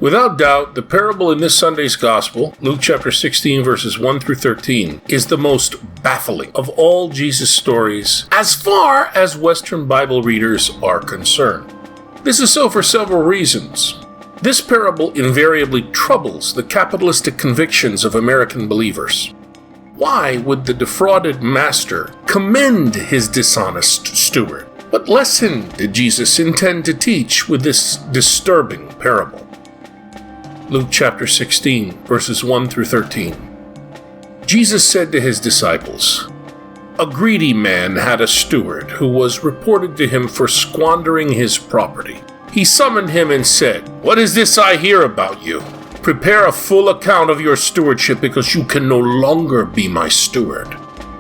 Without doubt, the parable in this Sunday's Gospel, Luke chapter 16, verses 1 through 13, is the most baffling of all Jesus' stories as far as Western Bible readers are concerned. This is so for several reasons. This parable invariably troubles the capitalistic convictions of American believers. Why would the defrauded master commend his dishonest steward? What lesson did Jesus intend to teach with this disturbing parable? Luke chapter 16, verses 1 through 13. Jesus said to his disciples, "A greedy man had a steward who was reported to him for squandering his property. He summoned him and said, 'What is this I hear about you? Prepare a full account of your stewardship because you can no longer be my steward.'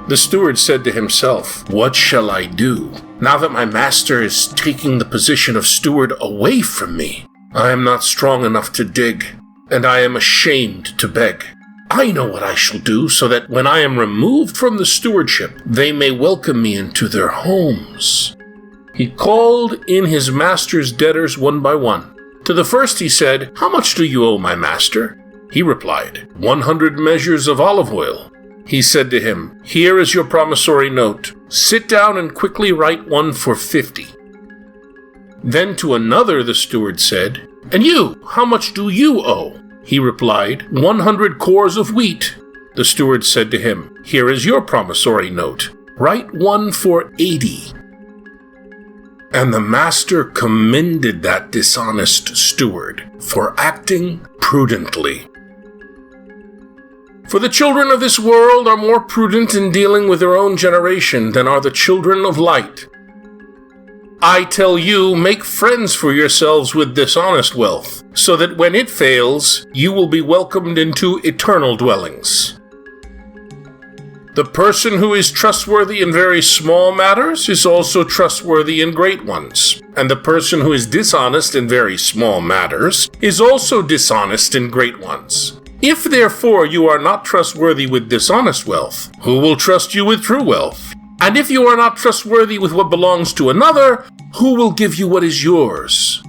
The steward said to himself, 'What shall I do? Now that my master is taking the position of steward away from me, I am not strong enough to dig, and I am ashamed to beg. I know what I shall do so that when I am removed from the stewardship, they may welcome me into their homes.' He called in his master's debtors one by one. To the first he said, 'How much do you owe my master?' He replied, 100 measures of olive oil.' He said to him, 'Here is your promissory note. Sit down and quickly write one for 50. Then to another the steward said, 'And you, how much do you owe?' He replied, 100 cores of wheat. The steward said to him, 'Here is your promissory note. Write one for 80. And the master commended that dishonest steward for acting prudently. For the children of this world are more prudent in dealing with their own generation than are the children of light. I tell you, make friends for yourselves with dishonest wealth, so that when it fails, you will be welcomed into eternal dwellings. The person who is trustworthy in very small matters is also trustworthy in great ones, and the person who is dishonest in very small matters is also dishonest in great ones. If therefore you are not trustworthy with dishonest wealth, who will trust you with true wealth? And if you are not trustworthy with what belongs to another, who will give you what is yours?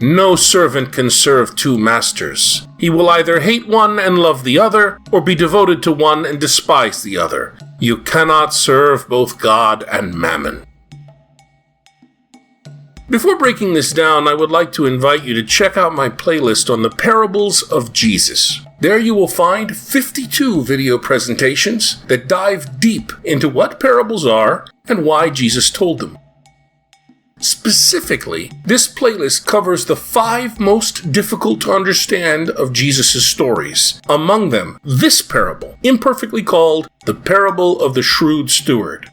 No servant can serve two masters. He will either hate one and love the other, or be devoted to one and despise the other. You cannot serve both God and mammon. Before breaking this down, I would like to invite you to check out my playlist on the parables of Jesus. There you will find 52 video presentations that dive deep into what parables are and why Jesus told them. Specifically, this playlist covers the 5 most difficult to understand of Jesus' stories. Among them, this parable, imperfectly called the parable of the Shrewd Steward.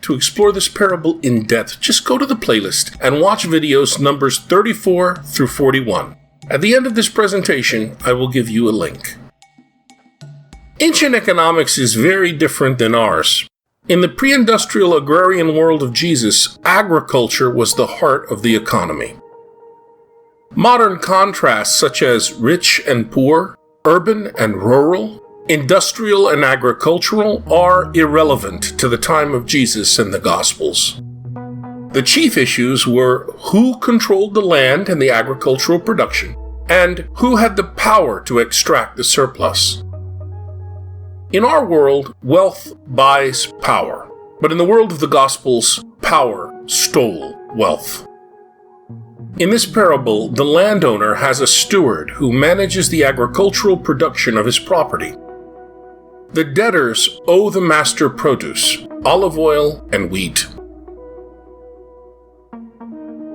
To explore this parable in depth, just go to the playlist and watch videos numbers 34 through 41. At the end of this presentation, I will give you a link. Ancient economics is very different than ours. In the pre-industrial agrarian world of Jesus, agriculture was the heart of the economy. Modern contrasts such as rich and poor, urban and rural, industrial and agricultural are irrelevant to the time of Jesus and the Gospels. The chief issues were who controlled the land and the agricultural production, and who had the power to extract the surplus. In our world, wealth buys power, but in the world of the Gospels, power stole wealth. In this parable, the landowner has a steward who manages the agricultural production of his property. The debtors owe the master produce, olive oil and wheat.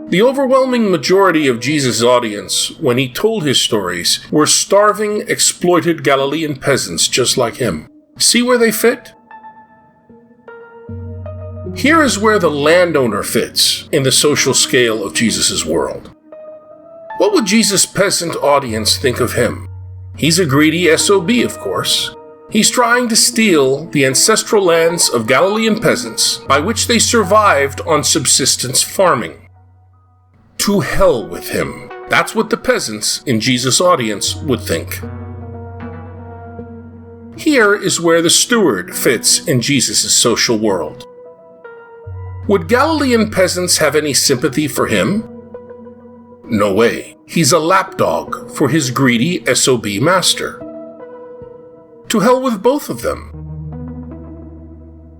The overwhelming majority of Jesus' audience, when he told his stories, were starving, exploited Galilean peasants just like him. See where they fit? Here is where the landowner fits in the social scale of Jesus' world. What would Jesus' peasant audience think of him? He's a greedy SOB, of course. He's trying to steal the ancestral lands of Galilean peasants by which they survived on subsistence farming. To hell with him. That's what the peasants in Jesus' audience would think. Here is where the steward fits in Jesus' social world. Would Galilean peasants have any sympathy for him? No way. he's a lapdog for his greedy SOB master. To hell with both of them.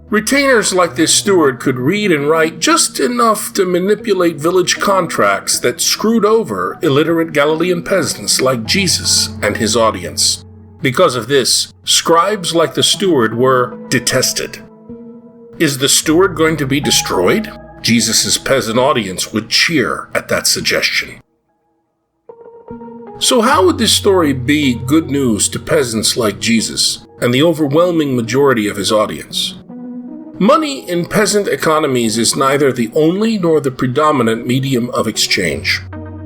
Retainers like this steward could read and write just enough to manipulate village contracts that screwed over illiterate Galilean peasants like Jesus and his audience. Because of this, scribes like the steward were detested. Is the steward going to be destroyed? Jesus' peasant audience would cheer at that suggestion. So how would this story be good news to peasants like Jesus and the overwhelming majority of his audience? Money in peasant economies is neither the only nor the predominant medium of exchange.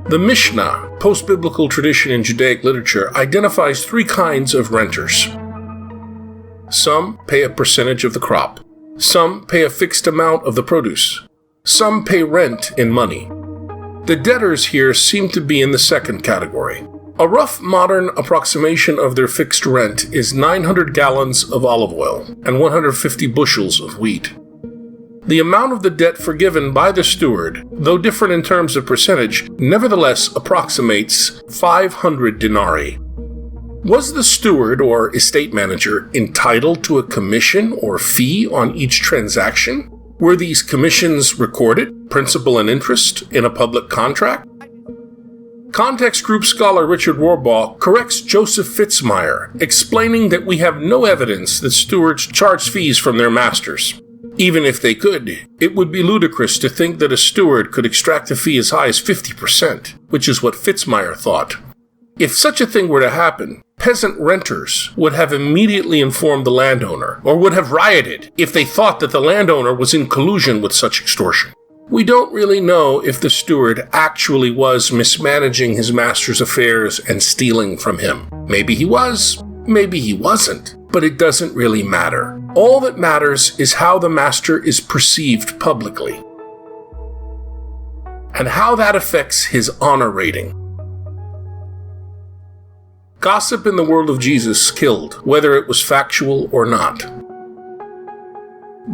The Mishnah, post-biblical tradition in Judaic literature, identifies three kinds of renters. Some pay a percentage of the crop. Some pay a fixed amount of the produce. Some pay rent in money. The debtors here seem to be in the second category. A rough modern approximation of their fixed rent is 900 gallons of olive oil and 150 bushels of wheat. The amount of the debt forgiven by the steward, though different in terms of percentage, nevertheless approximates 500 denarii. Was the steward or estate manager entitled to a commission or fee on each transaction? Were these commissions recorded, principal and interest, in a public contract? Context group scholar Richard Warbaugh corrects Joseph Fitzmyer, explaining that we have no evidence that stewards charge fees from their masters. Even if they could, it would be ludicrous to think that a steward could extract a fee as high as 50%, which is what Fitzmyer thought. If such a thing were to happen, peasant renters would have immediately informed the landowner, or would have rioted if they thought that the landowner was in collusion with such extortion. We don't really know if the steward actually was mismanaging his master's affairs and stealing from him. Maybe he was, maybe he wasn't, but it doesn't really matter. All that matters is how the master is perceived publicly, and how that affects his honor rating. Gossip in the world of Jesus killed, whether it was factual or not.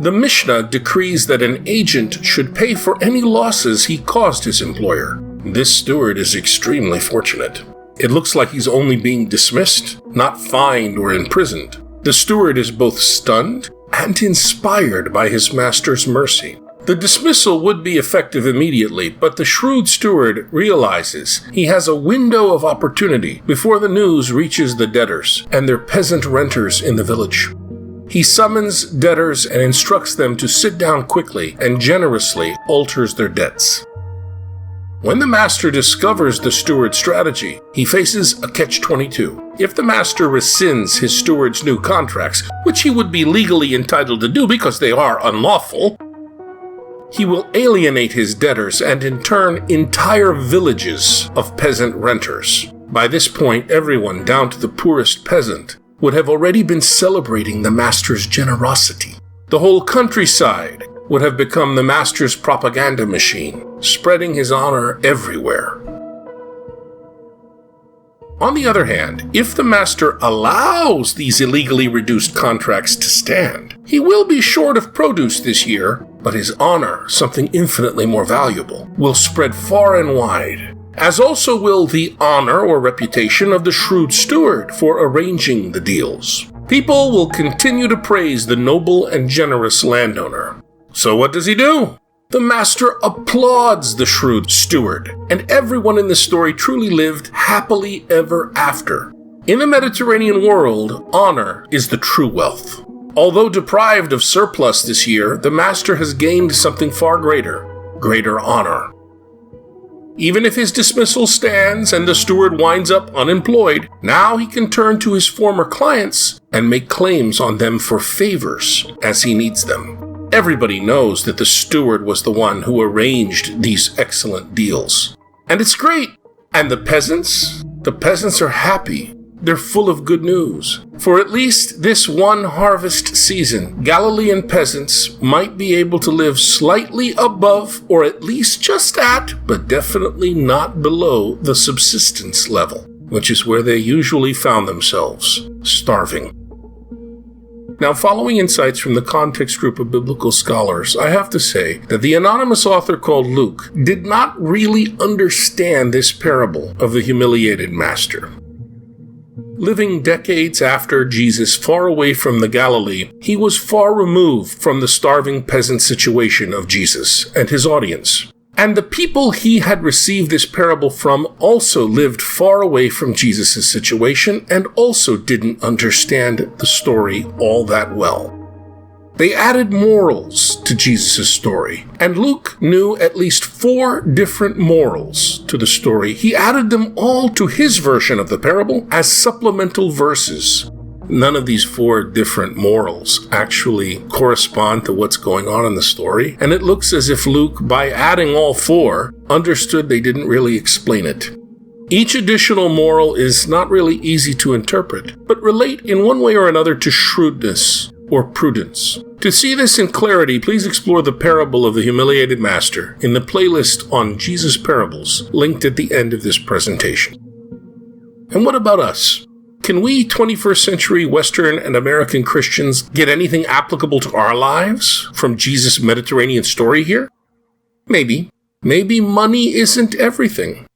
The Mishnah decrees that an agent should pay for any losses he caused his employer. This steward is extremely fortunate. It looks like he's only being dismissed, not fined or imprisoned. The steward is both stunned and inspired by his master's mercy. The dismissal would be effective immediately, but the shrewd steward realizes he has a window of opportunity before the news reaches the debtors and their peasant renters in the village. He summons debtors and instructs them to sit down quickly and generously alters their debts. When the master discovers the steward's strategy, he faces a catch-22. If the master rescinds his steward's new contracts, which he would be legally entitled to do because they are unlawful, he will alienate his debtors and in turn entire villages of peasant renters. By this point, everyone, down to the poorest peasant, would have already been celebrating the master's generosity. The whole countryside would have become the master's propaganda machine, spreading his honor everywhere. On the other hand, if the master allows these illegally reduced contracts to stand, he will be short of produce this year, but his honor, something infinitely more valuable, will spread far and wide, as also will the honor or reputation of the shrewd steward for arranging the deals. People will continue to praise the noble and generous landowner. So what does he do? The master applauds the shrewd steward, and everyone in the story truly lived happily ever after. In the Mediterranean world, honor is the true wealth. Although deprived of surplus this year, the master has gained something far greater honor. Even if his dismissal stands and the steward winds up unemployed, now he can turn to his former clients and make claims on them for favors as he needs them. Everybody knows that the steward was the one who arranged these excellent deals. And it's great. And the peasants are happy. They're full of good news. For at least this one harvest season, Galilean peasants might be able to live slightly above, or at least just at, but definitely not below, the subsistence level, which is where they usually found themselves, starving. Now, following insights from the Context Group of Biblical Scholars, I have to say that the anonymous author called Luke did not really understand this parable of the humiliated master. Living decades after Jesus, far away from the Galilee, he was far removed from the starving peasant situation of Jesus and his audience. And the people he had received this parable from also lived far away from Jesus' situation and also didn't understand the story all that well. They added morals to Jesus' story, and Luke knew at least 4 different morals to the story. He added them all to his version of the parable as supplemental verses. None of these 4 different morals actually correspond to what's going on in the story, and it looks as if Luke, by adding all 4, understood they didn't really explain it. Each additional moral is not really easy to interpret, but relate in one way or another to shrewdness or prudence. To see this in clarity, please explore the parable of the humiliated master in the playlist on Jesus Parables, linked at the end of this presentation. And what about us? Can we 21st century Western and American Christians get anything applicable to our lives from Jesus' Mediterranean story here? Maybe. Maybe money isn't everything.